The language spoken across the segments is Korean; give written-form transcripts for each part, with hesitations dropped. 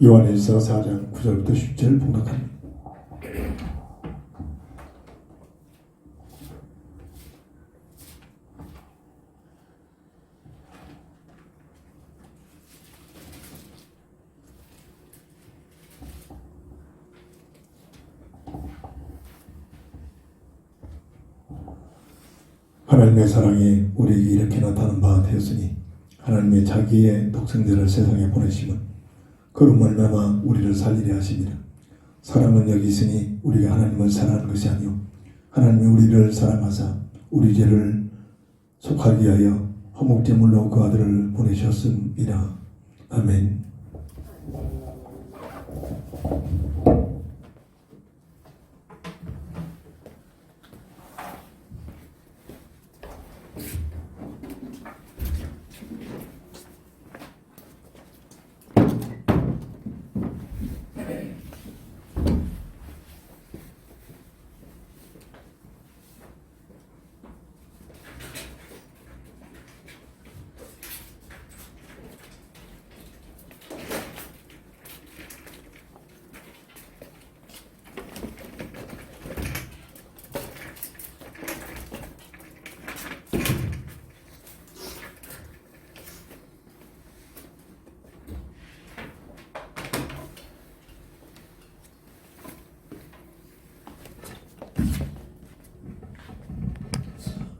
요한일서 4장 9절부터 10절 봉독합니다. 하나님의 사랑이 우리에게 이렇게 나타난 바 되었으니 하나님의 자기의 독생자를 세상에 보내심은 그로 말미암아 우리를 살리려 하심이라. 사랑은 여기 있으니 우리가 하나님을 사랑하는 것이 아니요 하나님이 우리를 사랑하사 우리 죄를 속하기 위하여 화목제물로 그 아들을 보내셨음이라. 아멘.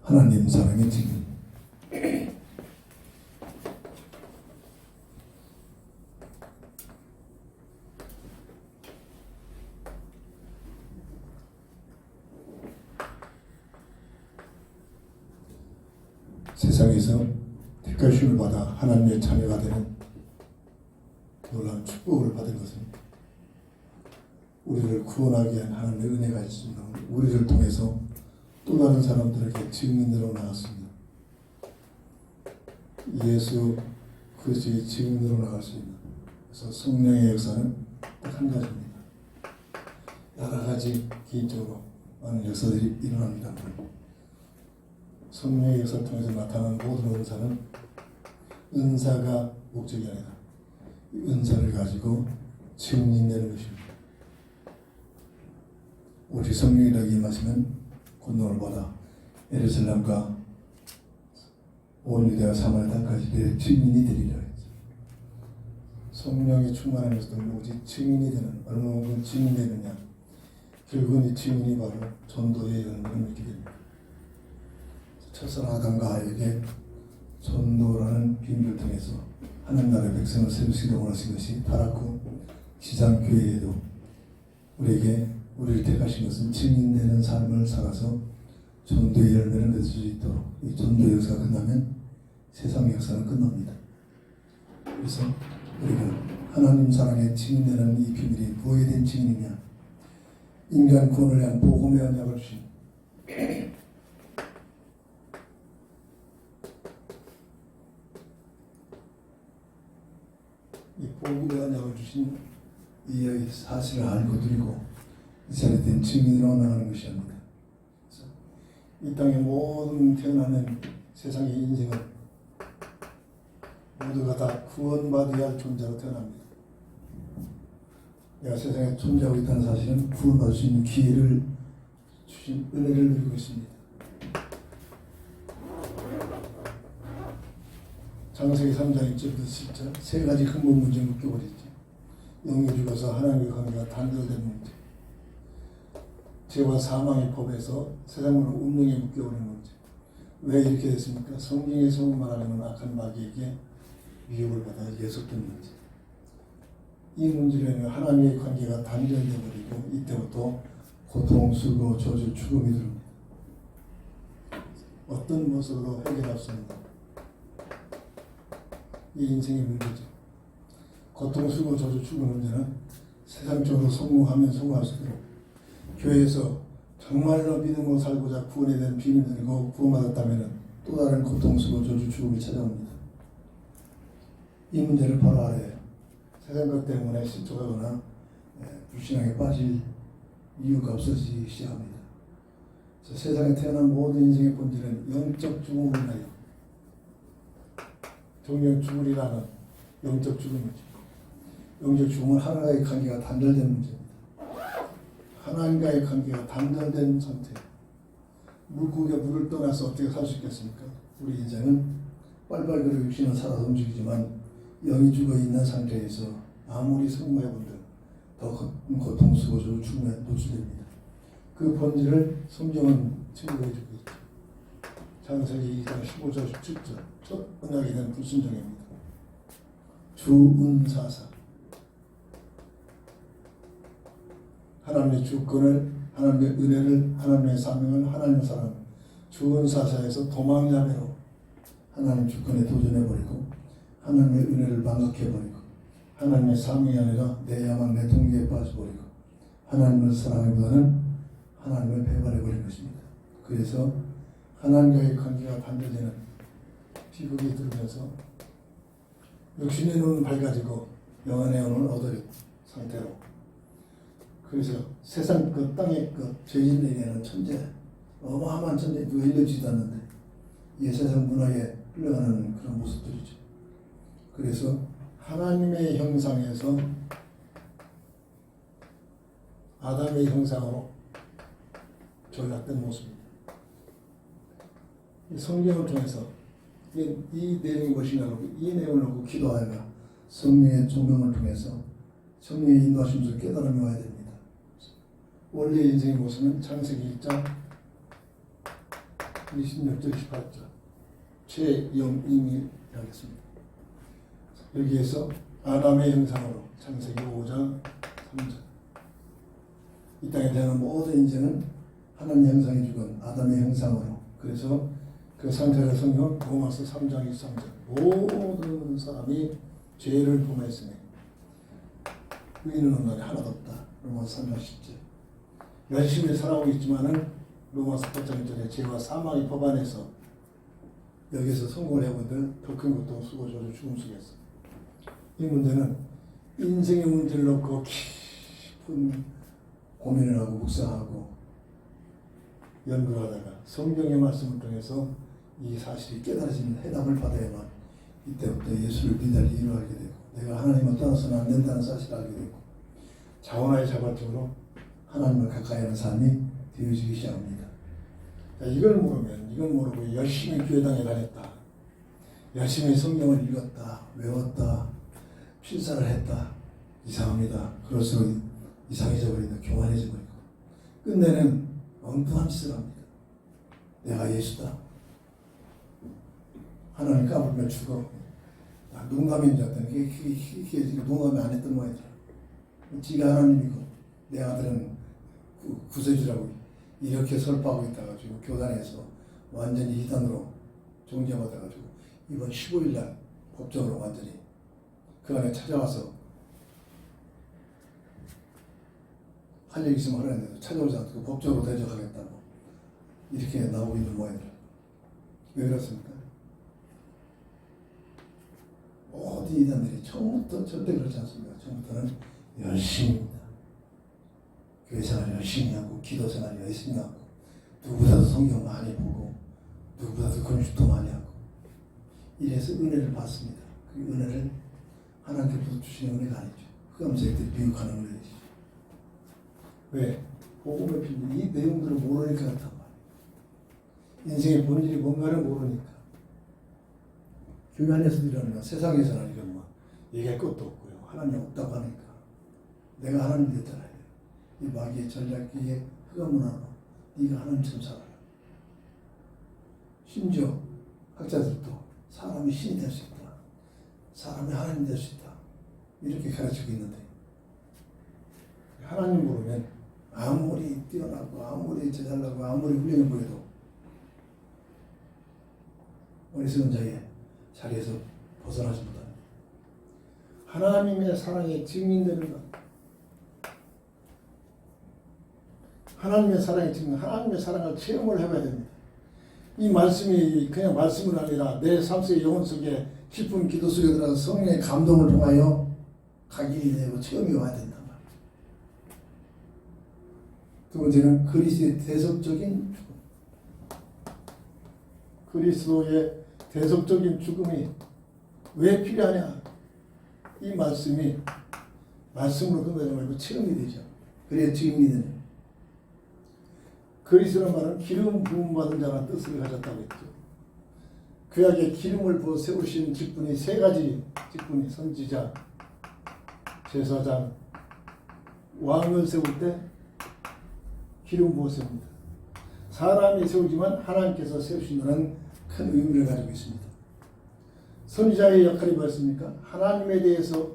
하나님 사랑의 증인. 세상에서 택하심을 받아 하나님의 자녀가 되는 놀라운 축복을 받은 것은 우리를 구원하기 위한 하나님의 은혜가 있습니다. 우리를 통해서 또 다른 사람들에게 증인으로 나갔습니다. 예수 그리스도의 증인으로 나갈 수 있는, 그래서 성령의 역사는 딱 한 가지입니다. 여러 가지 개인적으로 많은 역사들이 일어납니다. 성령의 역사를 통해서 나타나는 모든 은사는 은사가 목적이 아니라 은사를 가지고 증인되는 것입니다. 오직 성령이라고 임하시면 권능을 받아 예루살렘과 온 유대와 사마리아 땅까지 내 증인이 되리라 했죠. 성령이 충만한 것은 오직 증인이 되는, 얼마만큼 증인이 되느냐, 결국은 이 증인이 바로 전도의 열매를 맺게 됩니다. 첫사랑 아담과 하에게 전도라는 비밀을 통해서 하나님 나라의 백성을 세우시기를 원하신 것이 타락후 지상교회에도 우리를 택하신 것은 증인되는 삶을 살아서 전도의 열매를 맺을 수 있도록. 이 전도 역사가 끝나면 세상 역사는 끝납니다. 그래서 우리가 하나님 사랑에 증인되는 이 비밀이 무엇에 대한 증인이냐, 인간 구원을 위한 복음의 언약을 주신 이 복음의 언약을 주신 이 사실을 알고 드리고 이스라엘에 대한 증인으로 나가는 것이옵니다. 이 땅의 모든 태어나는 세상의 인생은 모두가 다 구원받아야 할 존재로 태어납니다. 내가 세상에 존재하고 있다는 사실은 구원받을 수 있는 기회를 주신 은혜를 누리고 있습니다. 창세기 3장 1절부터 10절 세 가지 근본 문제를 묶여버렸죠. 영이 죽어서 하나님과 관계가 단절된 문제, 죄와 사망의 법에서 세상으로 운명에 묶여버린 문제. 왜 이렇게 됐습니까? 성경에서 말하는 악한 마귀에게 미혹을 받아 예속된 문제. 이 문제로 인해 하나님의 관계가 단절되어 버리고 이때부터 고통, 수고, 저주, 죽음이 들어옵니다. 어떤 모습으로 해결할 수 있는가? 이 인생의 문제죠. 고통, 수고, 저주, 죽음 문제는 세상적으로 성공하면 성공할수록 교회에서 정말로 믿음으로 살고자 구원에 대한 비밀을 들고 구원받았다면 또 다른 고통, 수고, 저주, 죽음이 찾아옵니다. 이 문제를 바로 알아야 세상 것 때문에 실족하거나 불신앙에 빠질 이유가 없어지기 시작합니다. 세상에 태어난 모든 인생의 본질은 영적 죽음을 인하여 정령 죽으리라는 영적 죽음이죠. 영적 죽음은 하나님과의 관계가 단절된 문제입니다. 하나님과의 관계가 단절된 상태. 물고기가 물을 떠나서 어떻게 살 수 있겠습니까? 우리 인생은 빨빨거리고 육신은 살아서 움직이지만 영이 죽어있는 상태에서 아무리 성공해본들 더 고통, 수고, 죽음에 노출됩니다. 그 본질을 성경은 증거해주고 있죠. 창세기 2장 15절 17절 첫 언약에 대한 불순종입니다. 주은사사 하나님의 주권을, 하나님의 은혜를, 하나님의 사명을, 하나님의 사랑 주은사사에서 도망자매로 하나님 주권에 도전해버리고 하나님의 은혜를 망각해버리고 하나님의 사명이 아니라 내 야망, 내 동기에 빠져버리고 하나님을 사랑하기보다는 하나님을 배반해버린 것입니다. 그래서 하나님과의 관계가 단절되는 비극이 들으면서 육신의 눈은 밝아지고 영혼의 눈은 어두운 상태로 그래서 세상 그 땅의 그 죄인에게는 천재 어마어마한 천재 누가 일러지도 않는데 이 세상 문화에 흘러가는 그런 모습들이죠. 그래서 하나님의 형상에서 아담의 형상으로 전락된 모습입니다. 성경을 통해서 이 내용이 무엇이냐고 이 내용을 놓고 기도하다가 성령의 조명을 통해서 성령의 인도하심 속에 깨달음이 와야 됩니다. 원래 인생의 모습은 창세기 1장 26절 28절 최영임이 하겠습니다. 여기에서 아담의 형상으로 창세기 5장 3절 이 땅에 대한 모든 인생은 하나님의 형상이 죽은 아담의 형상으로 그래서 그 상태를 성경 로마서 3장 23절 모든 사람이 죄를 범했으니 의인은 없나니 하나도 없다. 로마서 3장 10절 열심히 살아오고 있지만은 로마서 8장 1절에 죄와 사망의 법 안에서 여기서 성공을 해본들 더 큰 고통, 수고, 저주, 죽음 속에서 이 문제는 인생의 문제를 놓고 깊은 고민을 하고 묵상하고 연구를 하다가 성경의 말씀을 통해서 이 사실이 깨달아지는 해답을 받아야만 이때부터 예수를 믿을 이유를 알게 되고 내가 하나님을 떠나서는 안 된다는 사실을 알게 되고 자원하여 자발적으로 하나님을 가까이 하는 삶이 되어지기 시작합니다. 자, 이걸 모르고 열심히 교회당에 다녔다. 열심히 성경을 읽었다. 외웠다. 필사를 했다. 이상합니다. 그럴수록 이상해져 버린다. 교만해져 버리고 끝내는 엉뚱한 짓을 합니다. 내가 예수다. 하나님 까불면 죽어. 농담인 줄 알았더니 그게 농담이 안 했던 모양이더라. 지가 하나님이고 내 아들은 구세주라고 이렇게 설파하고 있다가 지금 교단에서 완전히 이단으로 종죄받아가지고 이번 15일날 법정으로 완전히 그 안에 찾아와서 할 얘기 있으면 하라는데도 찾아오지 않고 법적으로 대적하겠다고 이렇게 나오고 있는 모양이라. 왜 그렇습니까? 모든 이단들이 처음부터 절대 그렇지 않습니다. 처음부터는 열심입니다. 교회 생활 열심히 하고 기도 생활 열심히 하고 누구보다도 성경 많이 보고 누구보다도 건축도 많이 하고 이래서 은혜를 받습니다. 그 은혜를 하나님께서 주시는 은혜가 아니죠. 흑암세력들이 미혹하는 은혜이죠. 왜? 복음의 필요, 이 내용들을 모르니까 그렇단 말이에요. 인생의 본질이 뭔가를 모르니까. 교회 안에서도 이러나 세상에서는 이런 막 얘기할 것도 없고요. 하나님 없다고 하니까 내가 하나님 됐잖아요. 이 마귀의 전략기에 흑암문화로 네가 하나님처럼 살아라. 심지어 학자들도 사람이 신이 될 수 있다. 사람이 하나님 될 수 있다. 이렇게 가르치고 있는데 하나님 모르면 아무리 뛰어나고 아무리 제잘나고 아무리 훌륭해 보여도 어리석은 자의 자리에서 벗어나지 못합니다. 하나님의 사랑에 증인되는 것, 하나님의 사랑에 증인, 하나님의 사랑을 체험을 해봐야 됩니다. 이 말씀이 그냥 말씀은 아니라 내 삶 속의 영혼 속에 깊은 기도 속에 들어가서 성령의 감동을 통하여 각인이 되고 체험이 와야 된단 말이에요. 두 번째는 그리스도의 대속적인 죽음. 그리스도의 대속적인 죽음이 왜 필요하냐? 이 말씀이 말씀으로 끝나지 말고 체험이 되죠. 그래야 증인이 되는. 그리스도는 말은 기름 부음 받은 자라는 뜻을 가졌다고 했죠. 그에게 기름을 부어 세우신 직분이 세 가지 직분이 선지자, 제사장, 왕을 세울 때 기름 부어 세웁니다. 사람이 세우지만 하나님께서 세우신다는 큰 의미를 가지고 있습니다. 선지자의 역할이 뭐였습니까? 하나님에 대해서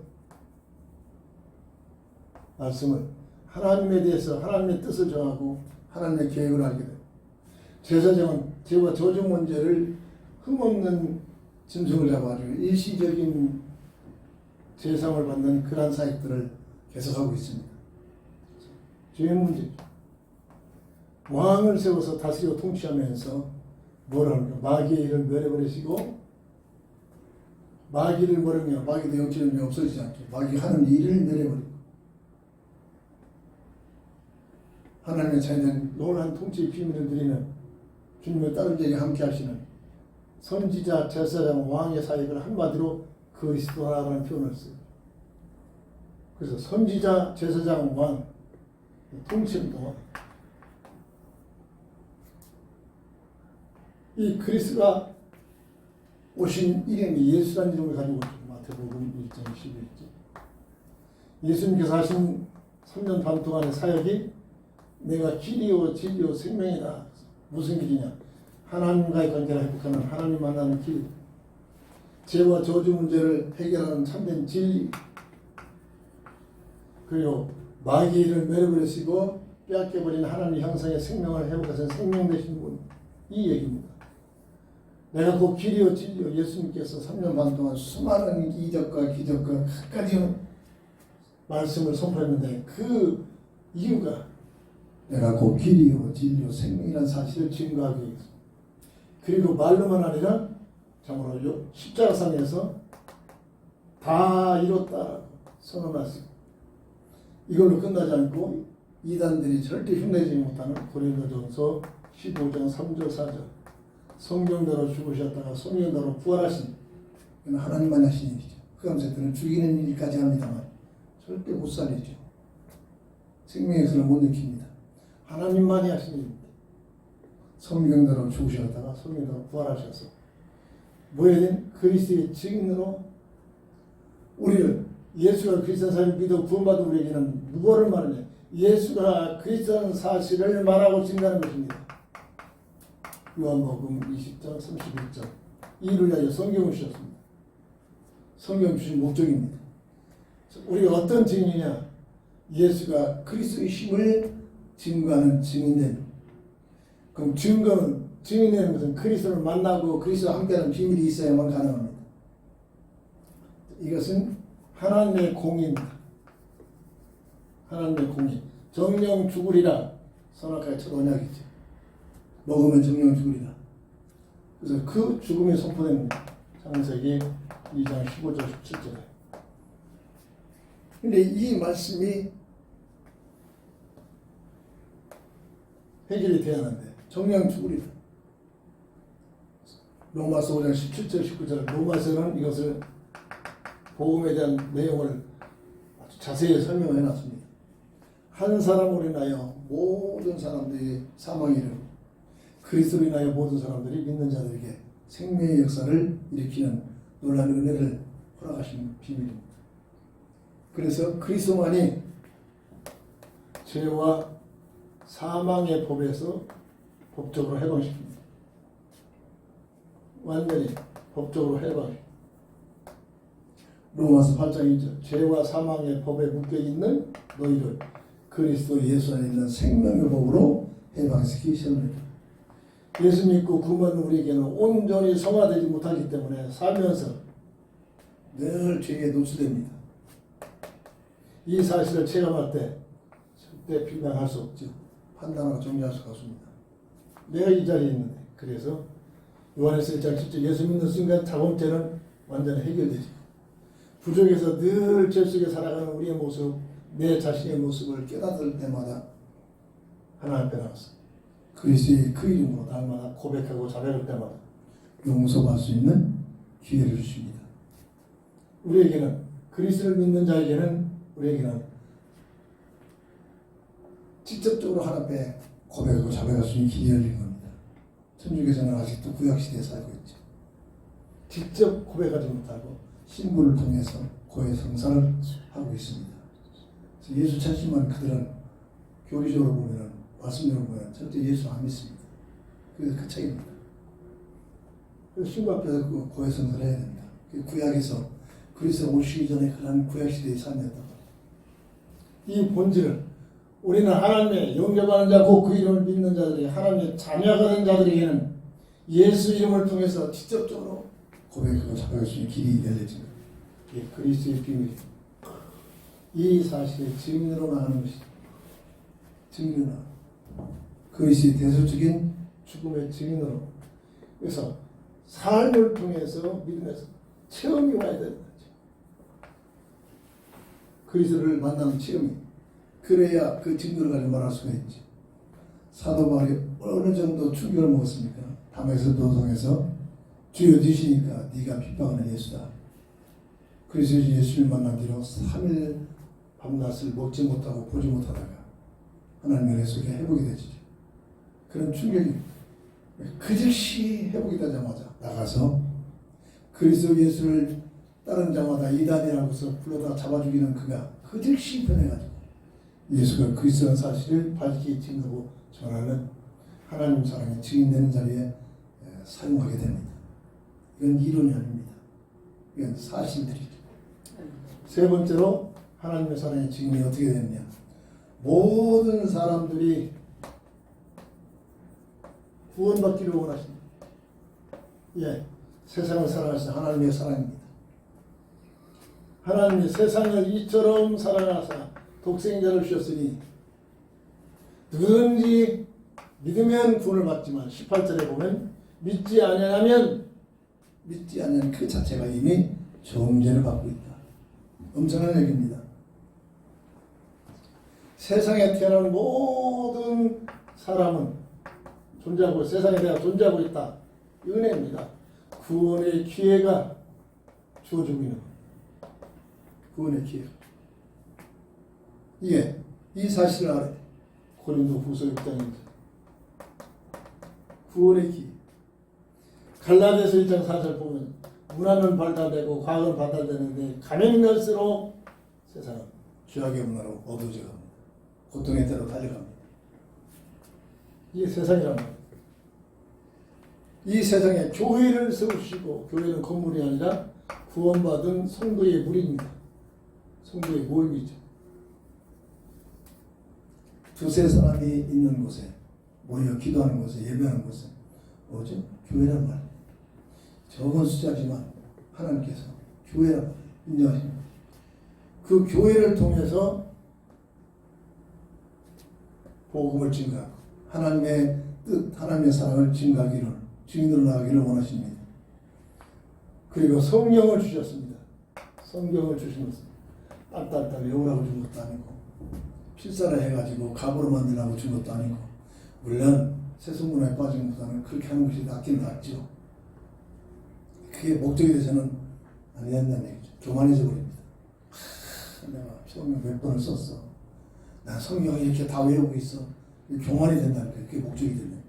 말씀을, 하나님에 대해서 하나님의 뜻을 정하고 하나님의 계획을 알게 돼요. 제사장은 죄와 저주 문제를 흠없는 짐승을 잡아가지고 일시적인 제상을 받는 그러한 사역들을 계속하고 있습니다. 죄의 문제죠. 왕을 세워서 다스리고 통치하면서 뭐라 합니까? 마귀의 일을 멸해버리시고, 마귀를 뭐라며? 마귀도 영적인 없어지지 않게 마귀 하는 일을 멸해버리고 하나님의 자녀는 영원한 통치의 비밀을 누리는 주님의 딸들에게 함께 하시는 선지자, 제사장, 왕의 사역을 한마디로 그리스도라는 표현을 써요. 그래서 선지자, 제사장, 왕 통치운동, 이 그리스도가 오신 이름이 예수라는 이름을 가지고 있죠. 마태복음 1장 11절. 예수님께서 하신 3년 반 동안의 사역이 내가 길이요 진리요 생명이다. 무슨 길이냐? 하나님과의 관계를 회복하는, 하나님 만나는 길, 죄와 저주 문제를 해결하는 참된 진리, 그리고 마귀의 일을 멸해버리시고 빼앗겨버린 하나님 형상의 생명을 회복하신 생명 되신 분, 이 얘기입니다. 내가 그 길이요 진리요, 예수님께서 3년 반 동안 수많은 이적과 기적과 갖가지 말씀을 선포했는데 그 이유가 내가 그 길이요 진리요 생명이라는 사실을 증거하기 위해서, 그리고 말로만 아니라 참으로 십자가상에서 다 이뤘다라고 선언하시고, 이걸로 끝나지 않고 이단들이 절대 흉내지지 못하는 고린도전서 15장 3절 4절 성경대로 죽으셨다가 성경대로 부활하신, 이건 하나님만 하신 일이죠. 흑암세력들은 죽이는 일까지 합니다만 절대 못 살리죠. 생명에서는 못 느낍니다. 하나님만이 하신 일입니다. 성경대로 죽으셨다가 성경대로 부활하셔서 뭐해야 그리스도의 증인으로 우리를, 예수가 그리스도라는 사실을 믿어 구원받은 우리에게는 무엇을 말하냐? 예수가 그리스도라는 사실을 말하고 증거하는 것입니다. 요한복음 20장 31절. 이를 위하여 성경을 주셨습니다. 성경 주신 목적입니다. 우리가 어떤 증인이냐? 예수가 그리스도의 힘을 증거하는 증인된. 그럼 증거는, 증인되는 것은 그리스도를 만나고 그리스도와 함께하는 비밀이 있어야만 가능합니다. 이것은 하나님의 공의입니다. 하나님의 공의. 정령 죽으리라 선악과의 첫 언약이죠. 먹으면 정령 죽으리라. 그래서 그 죽음이 선포됩니다. 창세기 2장 15절 17절에. 근데 이 말씀이 해결이 돼야 하는데 정령 죽으리라. 로마서 5장 17절 19절 로마서는 이것을 복음에 대한 내용을 아주 자세히 설명해 놨습니다. 한 사람으로 인하여 모든 사람들이 사망에 이르고 그리스도로 인하여 모든 사람들이 믿는 자들에게 생명의 역사를 일으키는 놀라운 은혜를 허락하신 비밀입니다. 그래서 그리스도만이 죄와 사망의 법에서 법적으로 해방시킵니다. 완전히 법적으로 해방시킵니다. 로마서 8장 2절 죄와 사망의 법에 묶여있는 너희를 그리스도 예수 안에 있는 생명의 법으로 해방시키셨느니라. 예수 믿고 구원 우리에게는 온전히 성화되지 못하기 때문에 살면서 늘 죄에 노출됩니다. 이 사실을 체감할 때 절대 비방할 수 없죠. 판단하고 정리할 수가 없습니다. 내가 이 자리에 있는데 그래서 요한에서 1장 7절 예수 믿는 순간 자범죄는 완전히 해결되죠. 부족해서 늘 죄 속에 살아가는 우리의 모습, 내 자신의 모습을 깨닫을 때마다 하나님 앞에 나왔습니다. 그리스도의 그 이름으로 날마다 고백하고 자백할 때마다 용서받을 수 있는 기회를 주십니다. 우리에게는 그리스도를 믿는 자에게는 우리에게는 직접적으로 하나님 앞에 고백하고 자백할 수 있는 기회를 주는 겁니다. 천주교에서는 아직도 구약시대에 살고 있죠. 직접 고백하지 못하고 신부를 통해서 고해 성사를 하고 있습니다. 그래서 예수 찾지만 그들은 교리적으로 보면 말씀대로 보면 절대 예수 안 믿습니다. 그래서 그 책입니다. 그래서 신부 앞에서 그 고해 성사를 해야 됩니다. 구약에서 그리스도 오시기 전에 그런 구약시대의 삶이었단 말이에요. 이 본질을 우리는 하나님의 영접하는 자, 곧 그 이름을 믿는 자들이 하나님의 자녀가 된 자들에게는 예수 이름을 통해서 직접적으로 고백하고 자백할 수 있는 길이 열려집니다. 이게 그리스도의 비밀입니다. 이 사실의 증인으로 나가는 것이죠. 증인으로 그리스도의 대설적인 죽음의 증인으로. 그래서 삶을 통해서 믿음에서 체험이 와야 되는 거죠. 그리스도를 만나는 체험이. 그래야 그 증거를 가지고 말할 수가 있지. 사도 바울이 어느 정도 충격을 먹었습니까? 담에서 도성에서 주여 주시니까 네가 핍박하는 예수다. 그래서 예수를 만난 뒤로 3일 밤낮을 먹지 못하고 보지 못하다가 하나님의 은혜 속에 회복이 되죠. 그런 충격입니다. 그 즉시 회복이 되자마자 나가서 그리스도 예수를 다른 자마다 이단이라고서 불러다 잡아 죽이는 그가 그 즉시 변해가지고 예수가 그리스도라는 사실을 밝히 증거하고 전하는 하나님 사랑의 증인되는 자리에 사용하게 됩니다. 이건 이론이 아닙니다. 이건 사실들이죠. 세 번째로 하나님의 사랑의 증인이 어떻게 되느냐. 모든 사람들이 구원받기를 원하십니다. 예, 세상을 사랑하시는 하나님의 사랑입니다. 하나님이 세상을 이처럼 사랑하사 독생자를 주셨으니 누구든지 믿으면 구원을 받지만 18절에 보면 믿지 않으면 그 자체가 이미 정죄를 받고 있다. 엄청난 얘기입니다. 세상에 태어난 모든 사람은 존재하고 세상에 대해 존재하고 있다. 은혜입니다. 구원의 기회가 주어지고 있는 겁니다. 구원의 기회. 이 사실을 알아야 돼. 고린도후서 6장입니다. 구원의 기회. 갈라디아서 1장 4절 보면 문화는 발달되고 과학은 발달되는데 가면 갈수록 세상은 죄악의 문화로 어두워져 갑니다. 고통의 대로 달려갑니다. 이게 세상이란 말이에요. 이 세상에 교회를 세우시고 교회는 건물이 아니라 구원받은 성도의 무리입니다. 성도의 모임이죠. 두세 사람이 있는 곳에 모여 기도하는 곳에 예배하는 곳에 뭐죠? 교회란 말이에요. 적은 숫자지만 하나님께서 교회란 말이에요. 인정하십니다. 그 교회를 통해서 복음을 증거하고 하나님의 뜻, 하나님의 사랑을 증거하기를 증인으로 나가기를 원하십니다. 그리고 성경을 주셨습니다. 성경을 주시면서 딸딸딸 외우라고 준 것도 아니고 필사를 해가지고 갑으로 만들라고 준 것도 아니고 물론 세속문화에 빠진 것보다는 그렇게 하는 것이 낫긴 낫죠. 그게 목적이 돼서는 안 된다는 얘기죠. 교만해져 버립니다. 내가 성경 몇 번을 썼어. 난 성경을 이렇게 다 외우고 있어. 교만이 된다는 게 그게 목적이 되네.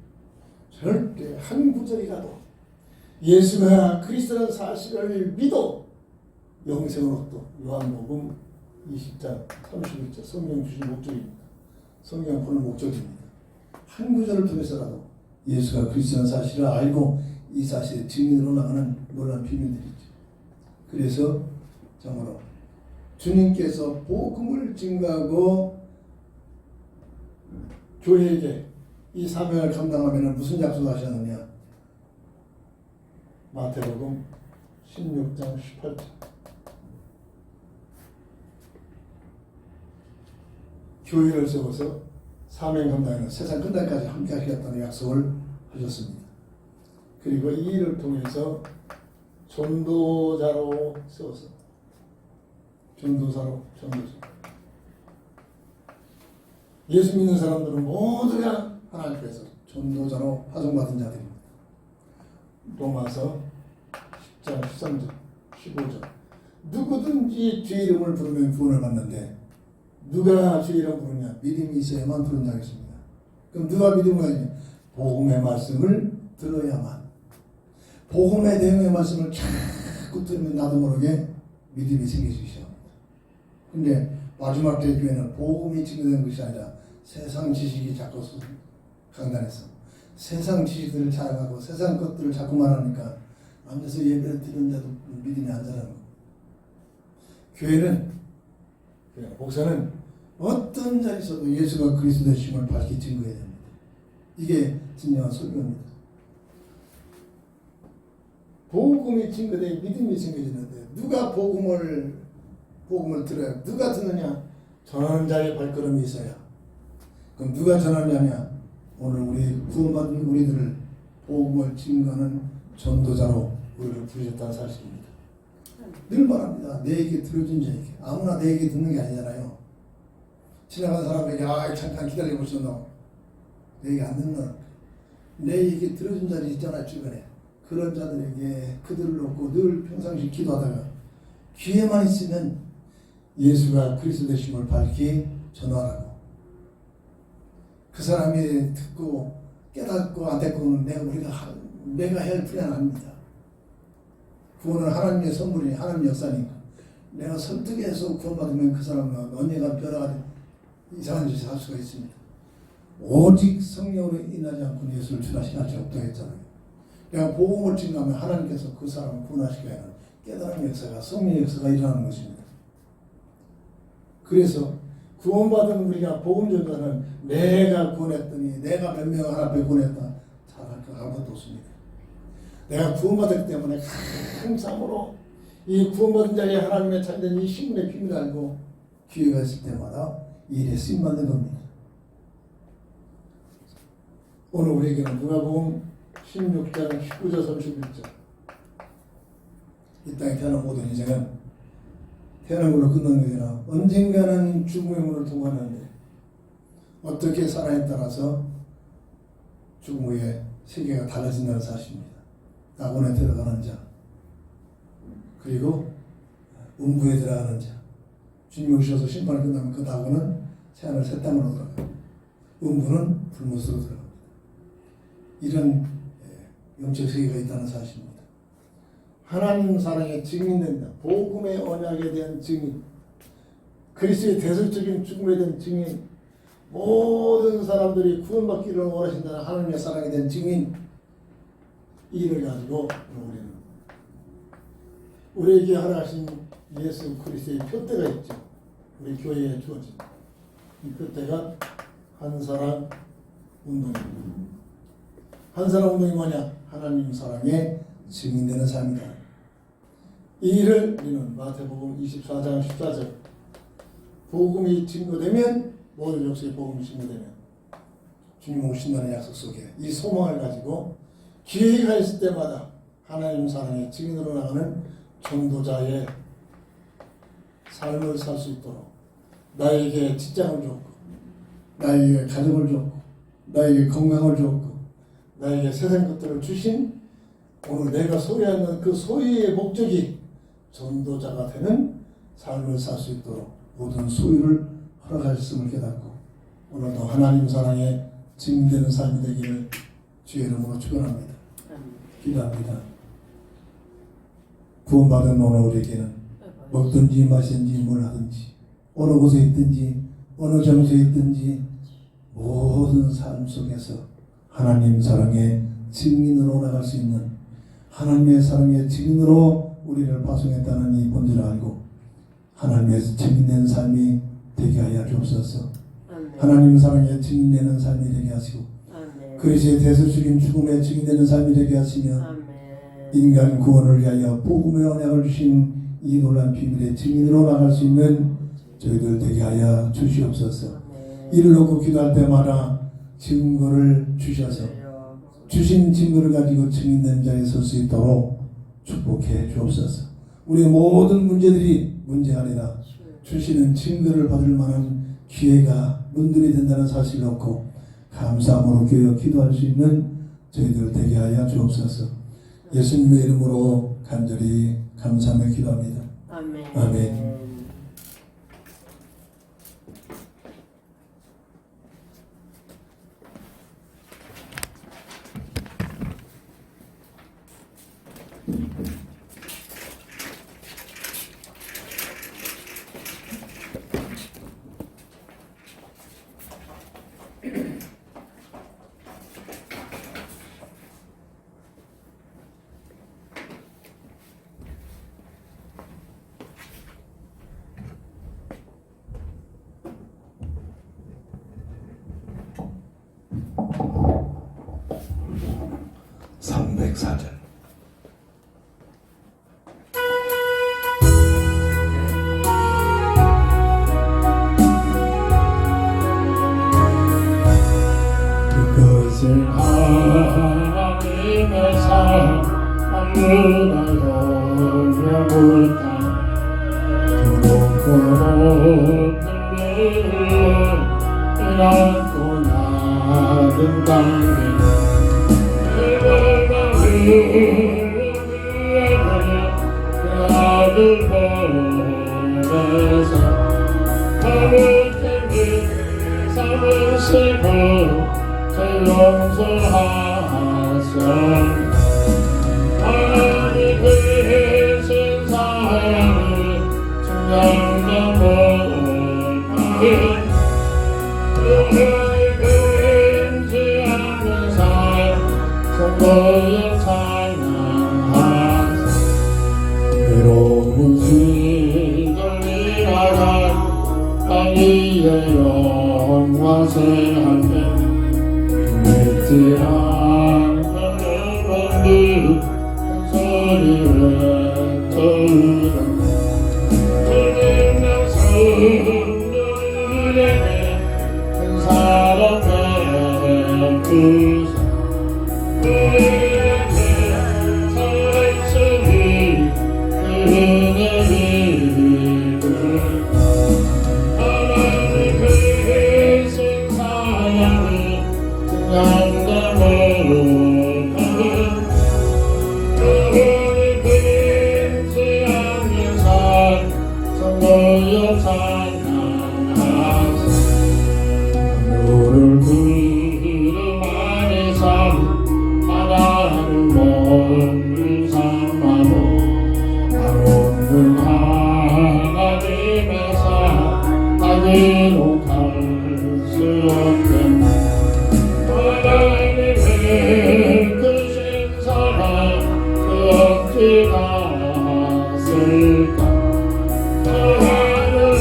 절대 한 구절이라도 예수가 그리스도라는 사실을 믿어 영생을 얻도. 요한복음 20장 31절 성경 주신 목적입니다. 성경 보는 목적입니다. 한 구절을 통해서라도 예수가 그리스도라는 사실을 알고 이 사실의 증인으로 나가는 놀라운 비밀들이죠. 그래서 정말로 주님께서 복음을 증거하고 교회에게 이 사명을 감당하면 무슨 약속을 하셨느냐? 마태복음 16장 18절 교회를 세워서 사명 감당하는 세상 끝날까지 함께 하시겠다는 약속을 하셨습니다. 그리고 이 일을 통해서 전도자로 세워서 전도자 예수 믿는 사람들은 모두가 하나님께서 전도자로 파송받은 자들입니다. 로마서 10장 13절 15절 누구든지 주의 이름을 부르면 구원을 받는데 누가 주의 이름을 부르냐? 믿음이 있어야만 부른다겠습니다. 그럼 누가 믿음을 가지냐? 복음의 말씀을 들어야만. 복음의 내용의 말씀을 자꾸 들으면 나도 모르게 믿음이 생기기 시작합니다. 근데 마지막 때 교회는 복음이 증거된 것이 아니라 세상 지식이 자꾸 강단해서 세상 지식들을 자랑하고 세상 것들을 자꾸 말하니까 앉아서 예배를 드는데도 믿음이 안 자라는 거예요. 교회는 목사는 어떤 자리에서도 예수가 그리스도의 심을 밝히 증거해야 됩니다. 이게 진정한 설교입니다. 복음이 증거되어 믿음이 생겨지는데 누가 복음을 들어야 누가 듣느냐? 전하는 자의 발걸음이 있어야. 그럼 누가 전하느냐? 오늘 우리 구원받은 우리들을 복음을 증거하는 전도자로 우리를 부르셨다는 사실입니다. 늘 말합니다. 내 얘기 들어준 자에게. 아무나 내 얘기 듣는 게 아니잖아요. 지나간 사람에게 잠깐 기다려보시오. 너 내 얘기 안 듣는 내 얘기 들어준 자들이 있잖아요. 주변에. 그런 자들에게 그들을 놓고 늘 평상시 기도하다가 귀에만 있으면 예수가 그리스도 되심을 밝히 전하라고. 그 사람이 듣고 깨닫고 안 듣고는 내가 해야 할 분야는 아닙니다. 구원은 하나님의 선물이니 하나님의 역사니까 내가 설득해서 구원받으면 그 사람은 언젠가 변화가 이상한 짓을 할 수가 있습니다. 오직 성령으로 인하지 않고 예수를 전하시는 자 없다고 했잖아요. 내가 복음을 증거하면 하나님께서 그 사람을 구원하시게 하는 깨달은 역사가 성령의 역사가 일어나는 것입니다. 그래서 구원받은 우리가 복음 전도는 내가 구원했더니 내가 몇 명 하나 구원했다 잘할 거 아무것도 없습니다. 내가 구원받았기 때문에 항상으로 이 구원받은 자리에 하나님의 참된 이 신분의 비밀을 알고 기회가 있을 때마다 이 일에 쓰임받는 겁니다. 오늘 우리에게는 누가복음 16장 19절 31절 이 땅에 태어난 모든 인생은 태어난 걸로 끝나는 게 아니라 언젠가는 죽음의 문을 통과하는데 어떻게 살아에 따라서 죽음 후에 세계가 달라진다는 사실입니다. 낙원에 들어가는 자 그리고 음부에 들어가는 자 주님이 오셔서 심판이 끝나면 그 낙원은 새하늘 새 땅으로 들어가요. 음부는 불못으로 들어갑니다. 이런 영적 세계가 있다는 사실입니다. 하나님 사랑에 증인된다. 복음의 언약에 대한 증인, 그리스도의 대설적인 죽음에 대한 증인, 모든 사람들이 구원받기를 원하신다는 하나님의 사랑에 대한 증인, 이 일을 가지고 우리에게 허락하신 예수 그리스도의 표대가 있죠. 우리 교회에 주어진 이 표대가 한사랑 운동입니다. 한사랑 운동이 뭐냐? 하나님 사랑에 증인되는 삶이다. 이 일을 우리는 마태복음 24장 14절 복음이 증거되면 모든 역사의 복음이 증거되면 주님 오신다는 약속 속에 이 소망을 가지고 기회가 있을 때마다 하나님 사랑의 증인으로 나가는 전도자의 삶을 살 수 있도록 나에게 직장을 줬고 나에게 가족을 줬고 나에게 건강을 줬고 나에게 세상 것들을 주신 오늘 내가 소유하는 그 소유의 목적이 전도자가 되는 삶을 살 수 있도록 모든 소유를 허락하셨음을 깨닫고 오늘도 하나님 사랑에 증인되는 삶이 되기를 주의 이름으로 축원합니다. 기도합니다. 구원받은 오늘 우리에게는 먹든지 마시든지 뭘 하든지 어느 곳에 있든지 어느 장소에 있든지 모든 삶 속에서 하나님 사랑의 증인으로 나갈 수 있는 하나님의 사랑의 증인으로 우리를 파송했다는 이 본질을 알고 하나님의 증인된 삶이 되게 하여 주옵소서. 하나님 사랑의 증인되는 삶이 되게 하시고 그리스도의 대속적인 죽음의 증인되는 삶이 되게 하시며 인간 구원을 위하여 복음의 언약을 주신 이 놀라운 비밀의 증인으로 나갈 수 있는 저희들 되게 하여 주시옵소서. 이를 놓고 기도할 때마다 증거를 주셔서 주신 증거를 가지고 증인된 자에 설 수 있도록 축복해 주옵소서. 우리의 모든 문제들이 문제가 아니라 주시는 증거를 받을 만한 기회가 문들이 된다는 사실을 놓고 감사함으로 기도할 수 있는 저희들 되게 하여 주옵소서. 예수님의 이름으로 간절히 감사하며 기도합니다. 아멘. 아멘. (304절) 그것을 하나님의 사랑으로 열려볼까 두렵고 들리는 이렇고 나는 당기는 그들과 그 아들 보내서 밤을 챙긴 삶을 쓰고 용서하사 하나님 계신 사랑을 증명하는 그의 끊지 않는 삶 성도의 찬양하사 외로운 시절이라간 땅 위에 영화세 한데 믿지 않는 소리를 들으며 들리면서 우리에게 큰 사랑의 그에게 살아있으니 그의 이름을 하나님 계신 사랑을 너를 그름 안에 삼 하나를 먼 삼아도 나로는 하나님의 사 나기로 갈 수 없겠네 하나님의 크신 사랑 그 어찌가 쓸까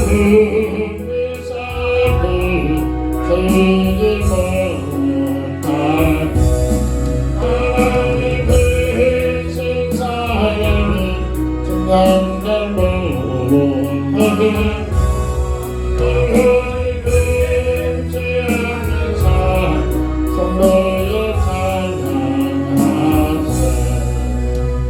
하나님의 삶을 즐기고